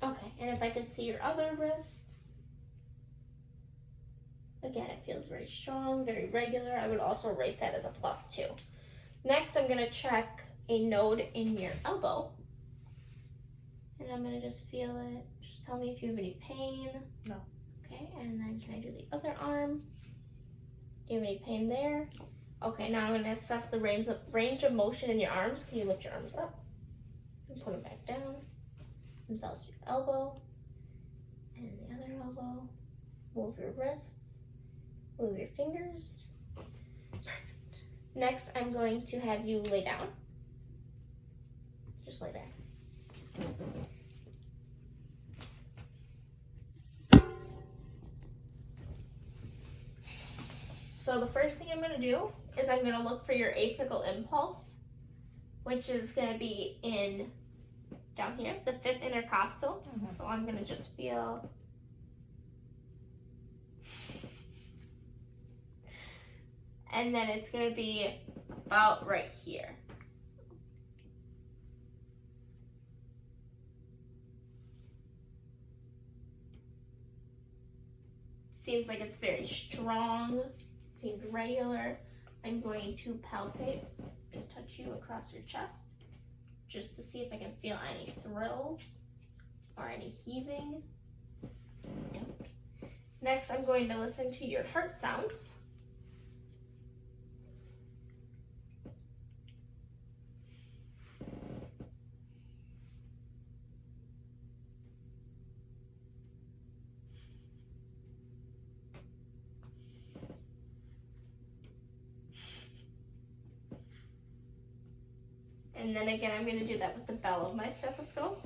Okay, and if I could see your other wrist. Again, it feels very strong, very regular. I would also rate that as a +2. Next, I'm gonna check a node in your elbow. And I'm gonna just feel it. Just tell me if you have any pain. No. Okay, and then can I do the other arm? Do you have any pain there? Okay, now I'm gonna assess the range of motion in your arms. Can you lift your arms up? And put them back down. And belt your elbow. And the other elbow. Move your wrists. Move your fingers. Perfect. Next, I'm going to have you lay down. Just lay down. So the first thing I'm gonna do is I'm gonna look for your apical impulse, which is gonna be in down here, the 5th intercostal. So I'm gonna just feel. And then it's gonna be about right here. Seems like it's very strong, seems regular. I'm going to palpate and touch you across your chest just to see if I can feel any thrills or any heaving. Don't. Next, I'm going to listen to your heart sounds. And then again, I'm going to do that with the bell of my stethoscope.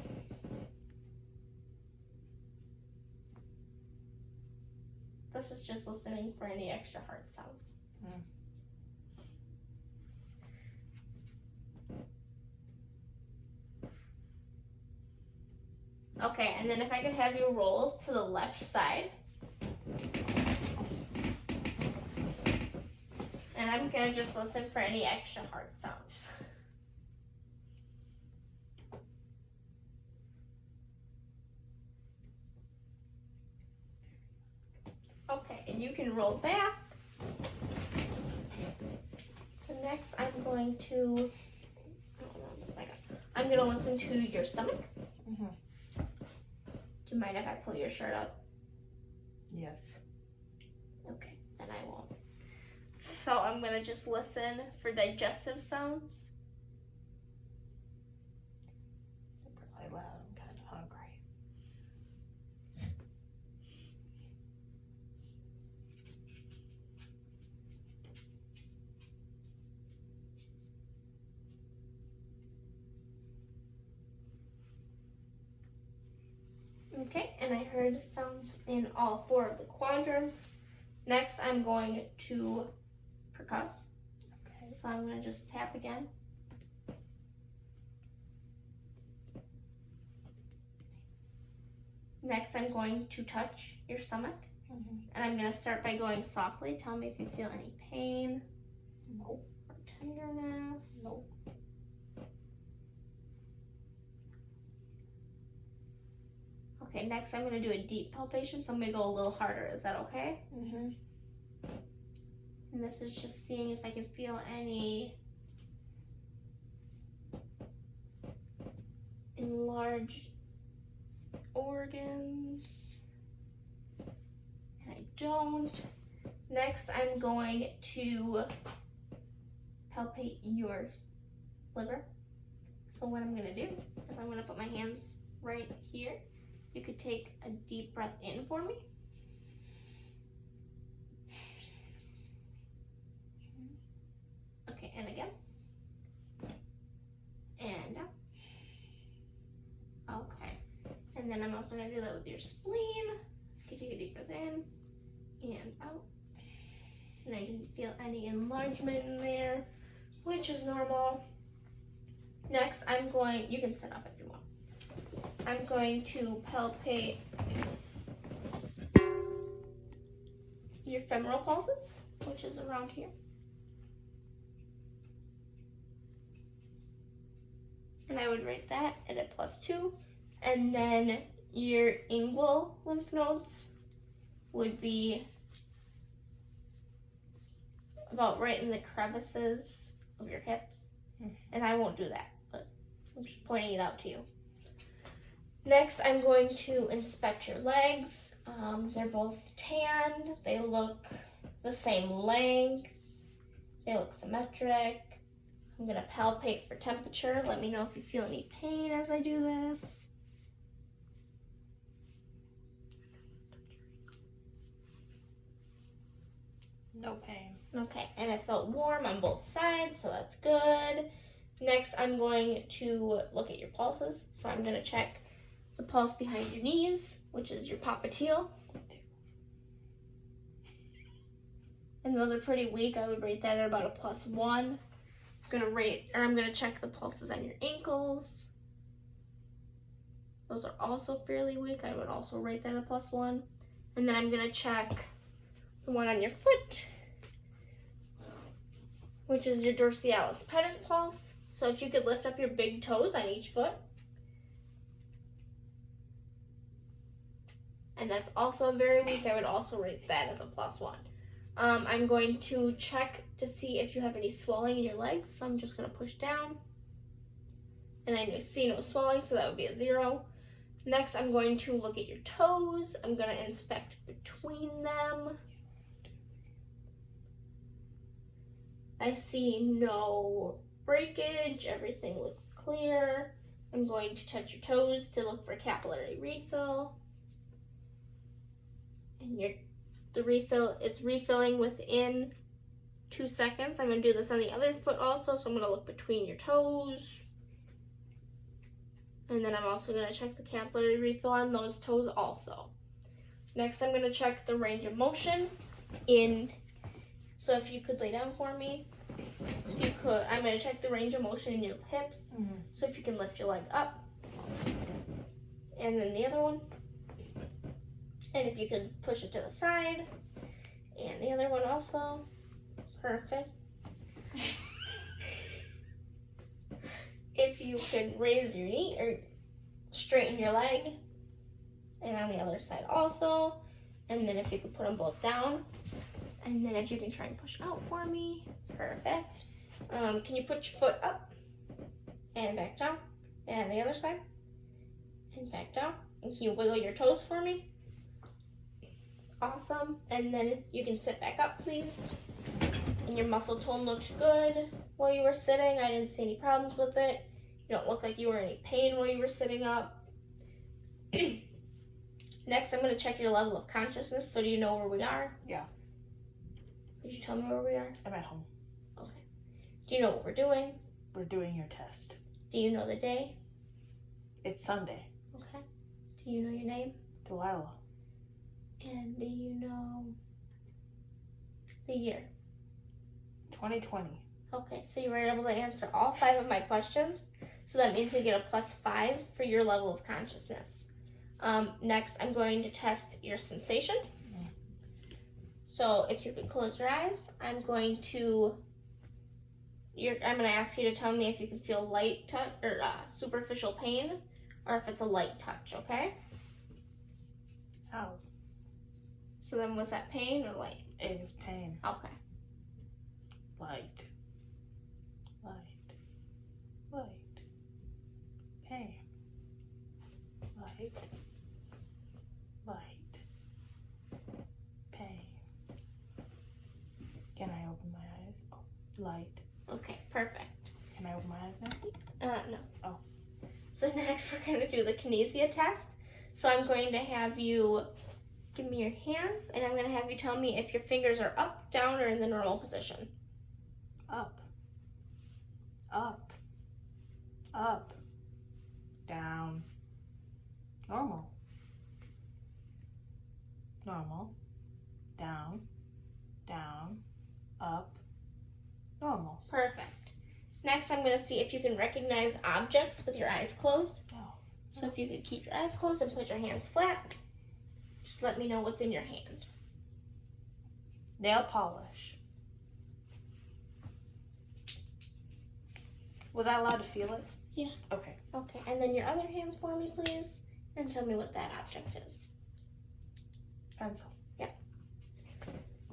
This is just listening for any extra heart sounds. Okay, and then if I could have you roll to the left side. And I'm going to just listen for any extra heart sounds. Okay, and you can roll back. So next I'm going to listen to your stomach. Do you mind if I pull your shirt up? Yes. Okay, then I won't. So I'm going to just listen for digestive sounds. They're probably loud. I'm kind of hungry. Okay, and I heard sounds in all 4 of the quadrants. Next, I'm going to percuss. Okay. So I'm going to just tap again. Next, I'm going to touch your stomach. And I'm going to start by going softly. Tell me if you feel any pain. Nope. Or tenderness. Nope. Okay, next I'm going to do a deep palpation, so I'm going to go a little harder. Is that okay? And this is just seeing if I can feel any enlarged organs. And I don't. Next, I'm going to palpate your liver. So what I'm going to do is I'm going to put my hands right here. You could take a deep breath in for me. Okay, and again. And out. Okay. And then I'm also going to do that with your spleen. You can take a deep breath in and out. And I didn't feel any enlargement in there, which is normal. Next, you can sit up if you want. I'm going to palpate your femoral pulses, which is around here. And I would rate that at a +2. And then your inguinal lymph nodes would be about right in the crevices of your hips. And I won't do that, but I'm just pointing it out to you. Next, I'm going to inspect your legs. They're both tan. They look the same length. They look symmetric. I'm going to palpate for temperature. Let me know if you feel any pain as I do this. No pain. Okay, and it felt warm on both sides, so that's good. Next, I'm going to look at your pulses. So I'm going to check the pulse behind your knees, which is your popliteal. And those are pretty weak. I would rate that at about a +1. I'm gonna check the pulses on your ankles. Those are also fairly weak. I would also rate that a +1. And then I'm gonna check the one on your foot, which is your dorsalis pedis pulse. So if you could lift up your big toes on each foot. And that's also very weak. I would also rate that as a +1. I'm going to check to see if you have any swelling in your legs. So I'm just going to push down. And I see no swelling, so that would be a 0. Next, I'm going to look at your toes. I'm going to inspect between them. I see no breakage. Everything looks clear. I'm going to touch your toes to look for capillary refill. And the refill, it's refilling within 2 seconds. I'm going to do this on the other foot also, so I'm going to look between your toes. And then I'm also going to check the capillary refill on those toes also. Next, I'm going to check the range of motion so if you could lay down for me. If you could, I'm going to check the range of motion in your hips. Mm-hmm. So if you can lift your leg up. And then the other one. And if you could push it to the side. And the other one also. Perfect. If you could raise your knee or straighten your leg. And on the other side also. And then if you could put them both down. And then if you can try and push out for me. Perfect. Can you put your foot up? And back down. And the other side. And back down. And can you wiggle your toes for me? Awesome. And then you can sit back up, please. And your muscle tone looked good while you were sitting. I didn't see any problems with it. You don't look like you were in any pain while you were sitting up. Next, I'm going to check your level of consciousness. So do you know where we are? Yeah. Could you tell me where we are? I'm at home. Okay. Do you know what we're doing? We're doing your test. Do you know the day? It's Sunday. Okay. Do you know your name? Delilah. And do you know the year? 2020. Okay, so you were able to answer all 5 of my questions. So that means you get a +5 for your level of consciousness. Next, I'm going to test your sensation. So if you could close your eyes, I'm going to ask you to tell me if you can feel light touch or superficial pain, or if it's a light touch. Okay? Ow. So then, was that pain or light? It was pain. Okay. Light. Pain. Light. Pain. Can I open my eyes? Oh, light. Okay, perfect. Can I open my eyes now? No. Oh. So next, we're going to do the kinesia test. So I'm going to have you give me your hands, and I'm going to have you tell me if your fingers are up, down, or in the normal position. Up. Down. Normal. Down. Up. Normal. Perfect. Next, I'm going to see if you can recognize objects with your eyes closed. Oh. So if you could keep your eyes closed and put your hands flat, just let me know what's in your hand. Nail polish. Was I allowed to feel it? Yeah. Okay. Okay, and then your other hand for me, please. And tell me what that object is. Pencil.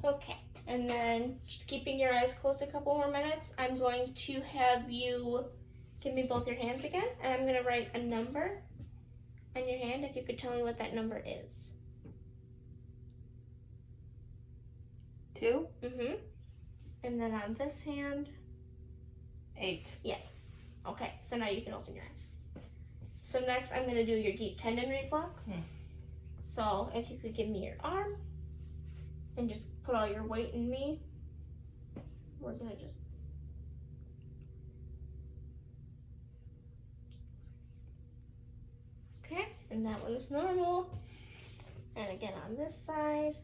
Okay, and then just keeping your eyes closed a couple more minutes, I'm going to have you give me both your hands again, and I'm going to write a number on your hand if you could tell me what that number is. 2. Mm-hmm. And then on this hand, 8. yes. Okay, so now you can open your eyes. So next I'm going to do your deep tendon reflex. So if you could give me your arm and just put all your weight in me. We're going to just... Okay, and that one's normal. And again on this side.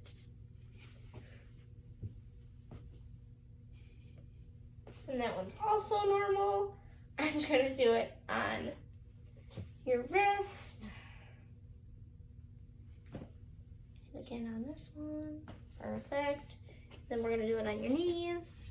And that one's also normal. I'm going to do it on your wrist. And again on this one. Perfect. Then we're going to do it on your knees.